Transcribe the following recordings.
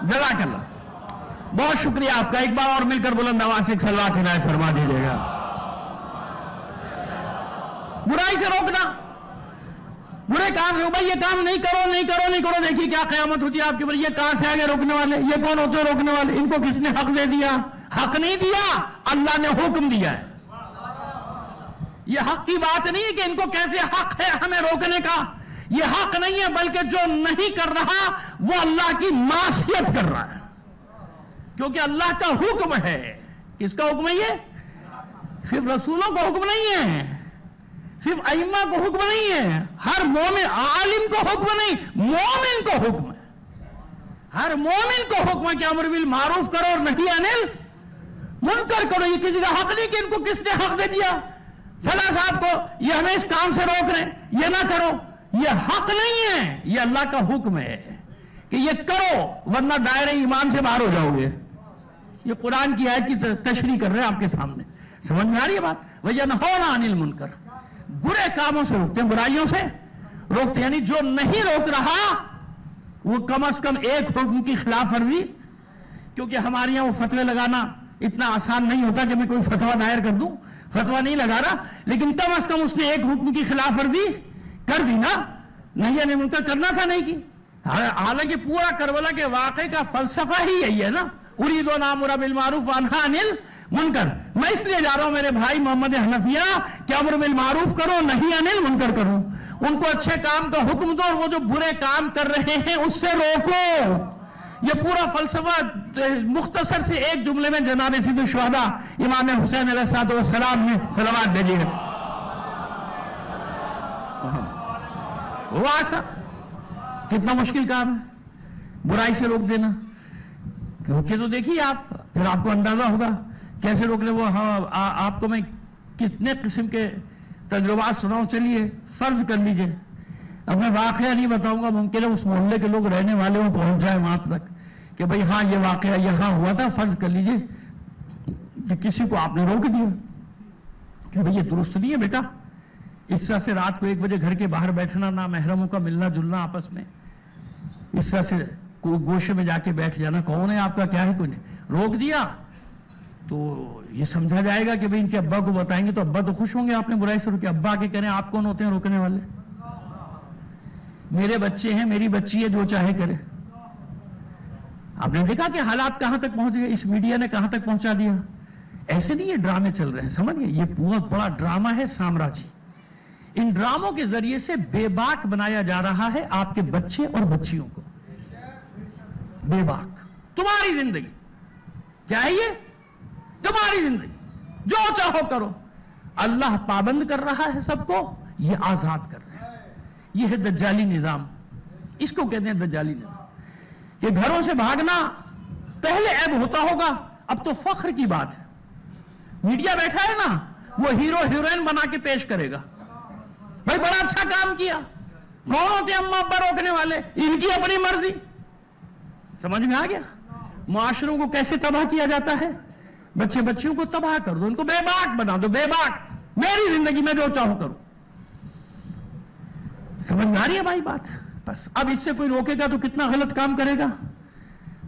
جزاک اللہ، بہت شکریہ آپ کا. ایک بار اور مل کر بلند آواز سے ایک صلوات عنایت فرما دیجیے گا. برائی سے روکنا، برے کام ہے بھائی، یہ کام نہیں کرو نہیں کرو نہیں کرو. دیکھیے کیا قیامت ہوتی ہے آپ کے اوپر. یہ کہاں سے آگے روکنے والے؟ یہ کون ہوتے ہیں روکنے والے؟ ان کو کس نے حق دے دیا؟ حق نہیں دیا، اللہ نے حکم دیا ہے. یہ حق کی بات نہیں ہے کہ ان کو کیسے حق ہے ہمیں روکنے کا. یہ حق نہیں ہے، بلکہ جو نہیں کر رہا وہ اللہ کی معصیت کر رہا ہے، کیونکہ اللہ کا حکم ہے. کس کا حکم ہے؟ یہ صرف رسولوں کا حکم نہیں ہے، صرف ائمہ کو حکم نہیں ہے، ہر مومن عالم کو حکم نہیں، مومن کو حکم ہے. ہر مومن کو حکم ہے کہ امر بالمعروف کرو اور نہی عن المنکر کرو. یہ کسی کا حق نہیں کہ ان کو کس نے حق دے دیا فلاں صاحب کو یہ ہمیں اس کام سے روک رہے ہیں، یہ نہ کرو. یہ حق نہیں ہے، یہ اللہ کا حکم ہے کہ یہ کرو ورنہ دائرہ ایمان سے باہر ہو جاؤ گے. یہ قرآن کی آیت کی تشریح کر رہے ہیں آپ کے سامنے. سمجھ میں آ رہی ہے بات؟ وَيَنْهَوْنَ عَنِ الْمُنْكَرِ، برے کاموں سے روکتے ہیں، برائیوں سے روکتے ہیں. یعنی جو نہیں روک رہا وہ کم از کم ایک حکم کی خلاف ورزی، کیونکہ ہمارے یہاں وہ فتوے لگانا اتنا آسان نہیں ہوتا کہ میں کوئی فتویٰ دائر کر دوں. فتویٰ نہیں لگا رہا، لیکن کم از کم اس نے ایک حکم کی خلاف ورزی کر دی نا. نہیں یعنی منکر کرنا تھا نہیں کی. حالانکہ پورا کربلا کے واقعے کا فلسفہ ہی یہی ہے نا، اُرِيدُ أَنْ آمُرَ بِالْمَعْرُوفِ وَأَنْهَىٰ عَنِ الْمُنْكَرِ. میں اس لیے جا رہا ہوں میرے بھائی محمد حنفیہ کہ امر بالمعروف کرو، نہی عن المنکر کرو. ان کو اچھے کام کا حکم دو اور وہ جو برے کام کر رہے ہیں اس سے روکو. یہ پورا فلسفہ مختصر سے ایک جملے میں جناب سید الشہداء امام حسین علیہ السلام نے صلوات بھیجی ہے. وہ ایسا کتنا مشکل کام ہے برائی سے روک دینا. کیونکہ تو دیکھیے آپ، پھر آپ کو اندازہ ہوگا کیسے روک لیں. وہ آپ کو میں کتنے قسم کے تجربات سناؤں. چلیے فرض کر لیجئے، اب میں واقعہ نہیں بتاؤں گا، ممکن ہے اس محلے کے لوگ رہنے والے وہ پہنچ جائے وہاں تک کہ بھئی ہاں یہ واقعہ یہاں ہوا تھا. فرض کر لیجئے کہ کسی کو آپ نے روک دیا کہ بھئی یہ درست نہیں ہے بیٹا، اس طرح سے رات کو 1 بجے گھر کے باہر بیٹھنا، نہ محرموں کا ملنا جلنا آپس میں، اس طرح سے گوشے میں جا کے بیٹھ جانا. کون ہے آپ کا، کیا ہے، کوئی نہیں. روک دیا تو یہ سمجھا جائے گا کہ بھئی ان کے ابا کو بتائیں گے تو ابا تو خوش ہوں گے آپ نے برائی سے روکے. ابا کے کہہ رہے ہیں آپ کون ہوتے ہیں روکنے والے؟ میرے بچے ہیں، میری بچی ہے، جو چاہے کرے. آپ نے دیکھا کہ حالات کہاں تک پہنچ گئے، اس میڈیا نے کہاں تک پہنچا دیا. ایسے نہیں یہ ڈرامے چل رہے ہیں، سمجھ گئے؟ یہ بہت بڑا ڈرامہ ہے سامراجی. ان ڈراموں کے ذریعے سے بے باک بنایا جا رہا ہے آپ کے بچے اور بچیوں کو. بے باک. تمہاری زندگی کیا ہے؟ یہ تمہاری زندگی، جو چاہو کرو. اللہ پابند کر رہا ہے سب کو، یہ آزاد کر رہا ہے. یہ ہے دجالی نظام. اس کو کہتے ہیں دجالی نظام. کہ گھروں سے بھاگنا پہلے عیب ہوتا ہوگا، اب تو فخر کی بات ہے. میڈیا بیٹھا ہے نا، وہ ہیرو ہیروئن بنا کے پیش کرے گا، بھائی بڑا اچھا کام کیا. کون ہوتے ہیں اماں ابا روکنے والے؟ ان کی اپنی مرضی. سمجھ میں آ گیا؟ معاشروں کو کیسے تباہ کیا جاتا ہے. بچے بچیوں کو تباہ کر دو، ان کو بے باک بنا دو. بے باک، میری زندگی میں جو چاہوں کروں. سمجھ میں آ رہی ہے بھائی بات؟ بس اب اس سے کوئی روکے گا تو کتنا غلط کام کرے گا.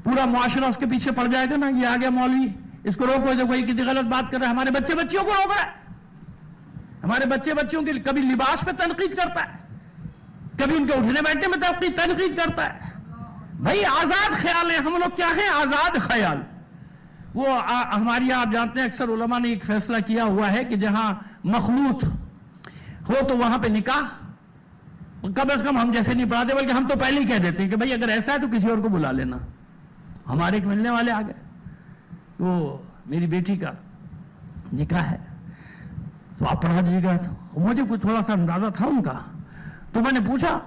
پورا معاشرہ اس کے پیچھے پڑ جائے گا نا. یہ آ گیا مولوی، اس کو روکو، جو کوئی کتنی غلط بات کر رہا ہے. ہمارے بچے بچیوں کو روک رہا ہے. ہمارے بچے بچیوں کے کبھی لباس پہ تنقید کرتا ہے، کبھی ان کے اٹھنے بیٹھنے میں تنقید کرتا ہے. بھائی آزاد خیال ہے. ہم لوگ کیا ہیں؟ آزاد خیال. وہ ہماری یہاں آپ جانتے ہیں اکثر علماء نے ایک فیصلہ کیا ہوا ہے کہ جہاں مخلوط ہو تو وہاں پہ نکاح. کم از کم ہم جیسے نہیں پڑھاتے، بلکہ ہم تو پہلے ہی کہہ دیتے ہیں کہ بھائی اگر ایسا ہے تو کسی اور کو بلا لینا. ہمارے ایک ملنے والے آ گئے، وہ میری بیٹی کا نکاح ہے تو آپ پڑھا دیجیے گا. تو مجھے کچھ تھوڑا سا اندازہ تھا ان کا، تو میں نے پوچھا،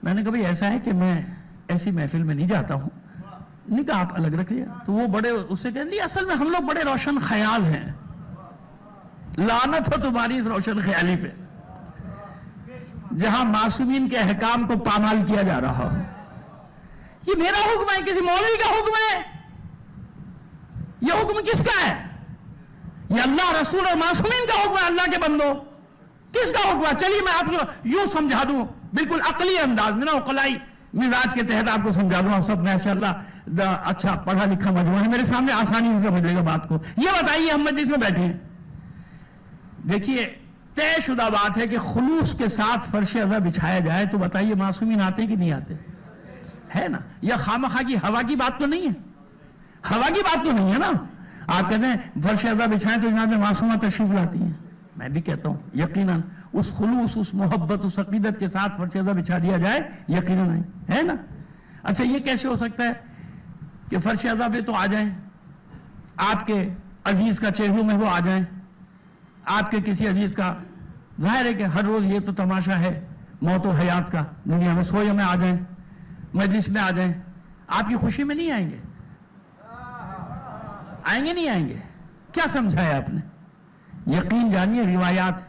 میں نے کہا بھئی ایسا ہے کہ میں ایسی محفل میں نہیں جاتا ہوں، نکاح آپ الگ رکھ لیا. تو وہ بڑے اس سے کہتے ہیں اصل میں ہم لوگ بڑے روشن خیال ہیں. لعنت ہو تمہاری اس روشن خیالی پہ، جہاں معصومین کے احکام کو پامال کیا جا رہا ہو. یہ میرا حکم ہے، کسی مولوی کا حکم ہے؟ یہ حکم کس کا ہے؟ یہ اللہ رسول اور معصومین کا حکم ہے. اللہ کے بندو، کس کا حکم ہے؟ چلیے میں آپ کو یوں سمجھا دوں بالکل عقلی انداز میں نا، عقلائی مزاج کے تحت آپ کو سمجھا دوں. آپ سب ماشاءاللہ اچھا پڑھا لکھا مجموعہ ہے, میرے سامنے آسانی سے سمجھ لے گا بات کو. یہ بتائیے ہم مجلس میں بیٹھے ہیں, دیکھیے طے شدہ بات ہے کہ خلوص کے ساتھ فرش ازا بچھایا جائے, تو بتائیے معصومین آتے کہ نہیں آتے؟ ہے نا؟ یا خامخواہ کی ہوا کی بات تو نہیں ہے, ہوا کی بات تو نہیں ہے نا. آپ کہتے ہیں فرش ازا بچھائیں تو جناب معصومہ تشریف لاتی ہیں, میں بھی کہتا ہوں یقیناً اس خلوص, اس محبت, اس عقیدت کے ساتھ فرش ازا بچھا دیا جائے, یقیناً نہیں ہے نا. اچھا یہ کیسے ہو سکتا ہے کہ فرش ازا پہ تو آ جائیں, آپ کے عزیز کا چہروں میں وہ آ جائیں, آپ کے کسی عزیز کا, ظاہر ہے کہ ہر روز یہ تو تماشا ہے موت و حیات کا, دنیا میں سوئے میں آ جائیں, مجلس میں آ جائیں, آپ کی خوشی میں نہیں آئیں گے؟ آئیں گے نہیں آئیں گے؟ کیا سمجھایا آپ نے؟ یقین جانیے روایات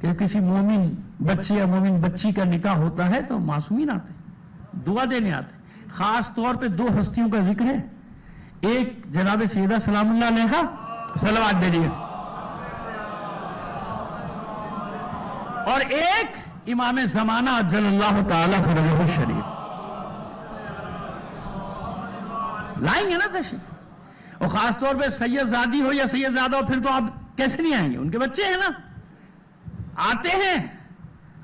کہ کسی مومن بچے یا مومن بچی کا نکاح ہوتا ہے تو معصومین آتے ہیں, دعا دینے آتے ہیں. خاص طور پہ دو ہستیوں کا ذکر ہے, ایک جناب سیدہ سلام اللہ علیہا, صلوات دے دیے, اور ایک امام زمانہ جل اللہ تعالی فرجہ الشریف. لائیں گے نا تشریف, اور خاص طور پہ سید زادی ہو یا سید زادہ ہو, پھر تو آپ کیسے نہیں آئیں گے؟ ان کے بچے ہیں نا, آتے ہیں,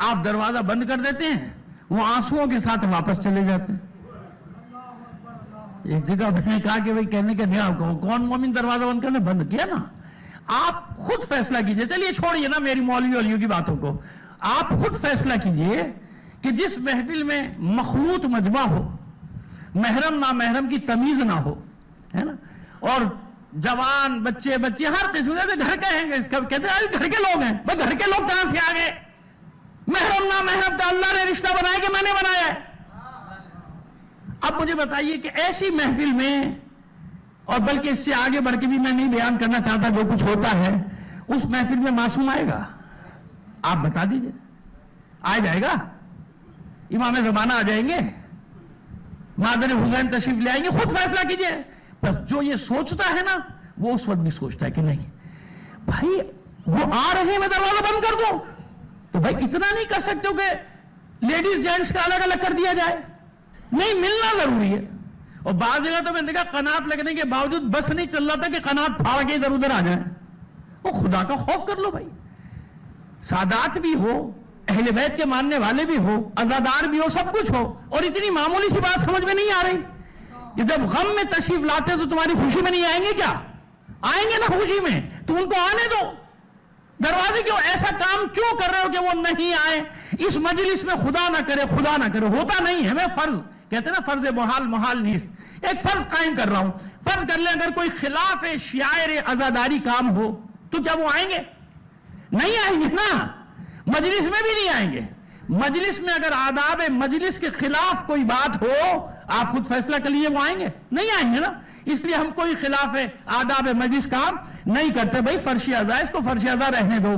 آپ دروازہ بند کر دیتے ہیں, وہ آنسوؤں کے ساتھ واپس چلے جاتے ہیں. ایک جگہ میں نے کہا کہ بھئی کہنے کے نہیں, کون مومن دروازہ بند کرنے؟ بند کیا نا. آپ خود فیصلہ کیجئے, چلیے چھوڑیے نا میری مولوی ولیوں کی باتوں کو, آپ خود فیصلہ کیجئے کہ جس محفل میں مخلوط مجمع ہو, محرم نا محرم کی تمیز نہ ہو, ہے نا, اور جوان بچے بچے ہر قسم کے گھر کے ہیں, کہتے ہیں گھر کے لوگ ہیں, بھئی گھر کے لوگ کہاں سے آ گئے؟ محرم نا محرم کا اللہ نے رشتہ بنایا کہ میں نے بنایا ہے؟ اب مجھے بتائیے کہ ایسی محفل میں, اور بلکہ اس سے آگے بڑھ کے بھی میں نہیں بیان کرنا چاہتا جو کچھ ہوتا ہے, اس محفل میں معصوم آئے گا؟ آپ بتا دیجئے, آ جائے گا؟ امام زمانہ آ جائیں گے, مادر حسین تشریف لے آئیں گے؟ خود فیصلہ کیجئے. بس جو یہ سوچتا ہے نا وہ اس وقت بھی سوچتا ہے کہ نہیں بھائی وہ آ رہے ہیں, میں دروازہ بند کر دوں. تو بھائی اتنا نہیں کر سکتے ہو کہ لیڈیز جینٹس کا الگ الگ کر دیا جائے؟ نہیں, ملنا ضروری ہے. اور بعض جگہ تو میں نے دیکھا قنات لگنے کے باوجود بس نہیں چل رہا تھا کہ قنات پھاڑ کے ادھر ادھر آ جائیں. وہ خدا کا خوف کر لو بھائی, سادات بھی ہو, اہل بیت کے ماننے والے بھی ہو, عزادار بھی ہو, سب کچھ ہو, اور اتنی معمولی سی بات سمجھ میں نہیں آ رہی کہ جب غم میں تشریف لاتے تو تمہاری خوشی میں نہیں آئیں گے؟ کیا آئیں گے نا خوشی میں؟ تو ان کو آنے دو. دروازے کیوں ایسا کام کیوں کر رہے ہو کہ وہ نہیں آئے؟ اس مجلس میں خدا نہ کرے, خدا نہ کرے, ہوتا نہیں ہے. میں فرض کہتے ہیں نا, فرض محال محال نیست, ایک فرض قائم کر رہا ہوں. فرض کر لیں اگر کوئی خلاف شعائر عزاداری کام ہو تو کیا وہ آئیں گے؟ نہیں آئیں گے نا. مجلس میں بھی نہیں آئیں گے. مجلس میں اگر آداب مجلس کے خلاف کوئی بات ہو, آپ خود فیصلہ کر لیے, وہ آئیں گے؟ نہیں آئیں گے نا. اس لیے ہم کوئی خلاف آداب مجلس کام نہیں کرتے. بھائی فرش ازا, اس کو فرش ازا رہنے دو,